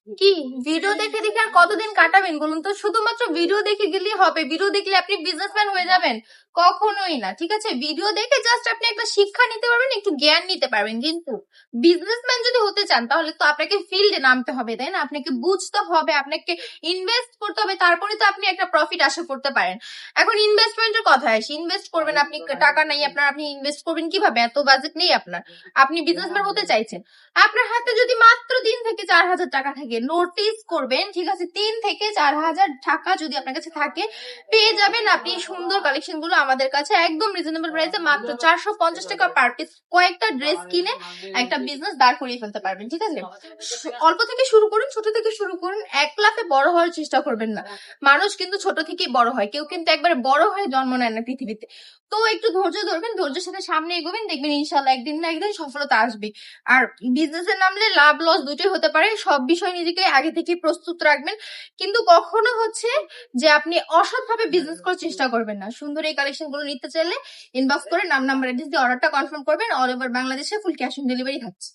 কি ভিডিও দেখে দেখে আর কতদিন কাটাবেন বলুন তো? শুধুমাত্র ভিডিও দেখে গেলেই হবে? ভিডিও দেখলে আপনি বিজনেসম্যান হয়ে যাবেন? কখনোই না। ঠিক আছে, ভিডিও দেখে জাস্ট আপনি একটা শিক্ষা নিতে পারবেন, একটু জ্ঞান নিতে পারবেন, কিন্তু বিজনেসম্যান যদি হতে চান তাহলে তো আপনাকে ফিল্ডে নামতে হবে, তাই না? আপনাকে বুঝতে হবে, আপনাকে ইনভেস্ট করতে হবে, তারপরে তো আপনি একটা প্রফিট আশা করতে পারেন। এখন ইনভেস্টমেন্টের কথা আসি, ইনভেস্ট করবেন আপনি, টাকা নাই আপনার, আপনি ইনভেস্ট করবেন কিভাবে? এত বাজেট নেই আপনার, আপনি বিজনেসম্যান হতে চাইছেন। আপনার হাতে যদি মাত্র 3 থেকে 4 হাজার টাকা থাকে, নোটিস করবেন, ঠিক আছে, 3 থেকে 4 হাজার টাকা যদি আপনার কাছে থাকে, পেয়ে যাবেন আপনি সুন্দর কালেকশন গুলো আমাদের কাছে একদম রিজনেবল প্রাইসে, মাত্র 450 টাকা পার পিস। কয়েকটা ড্রেস কিনে একটা বিজনেস দাঁড় করিয়ে ফেলতে পারবেন। ঠিক আছে, অল্প থেকে শুরু করুন, ছোট থেকে শুরু করুন, 1 লাখে বড় হওয়ার চেষ্টা করবেন না। মানুষ কিন্তু ছোট থেকেই বড় হয়, কেউ কিন্তু একবারে বড় হয়ে জন্ম নেয় না পৃথিবীতে। তো একটু ধৈর্য ধরবেন, ধৈর্যের সাথে সামনে এগোবেন, দেখবেন ইনশাল্লাহ একদিন না একদিন সফলতা আসবে। আর বিজনেসে নামলে লাভ লস দুটোই হতে পারে, সব বিষয় নিজেকে আগে থেকে প্রস্তুত রাখবেন। কিন্তু কখনো হচ্ছে যে আপনি অসৎভাবে বিজনেস করার চেষ্টা করবেন না। সুন্দর এই কালেকশন গুলো নিতে চাইলে ইনবক্স করে নাম নাম্বার অ্যাড্রেস দিয়ে অর্ডারটা কনফার্ম করবেন। অল ওভার বাংলাদেশে ফুল ক্যাশ অন ডেলিভারি থাকছে।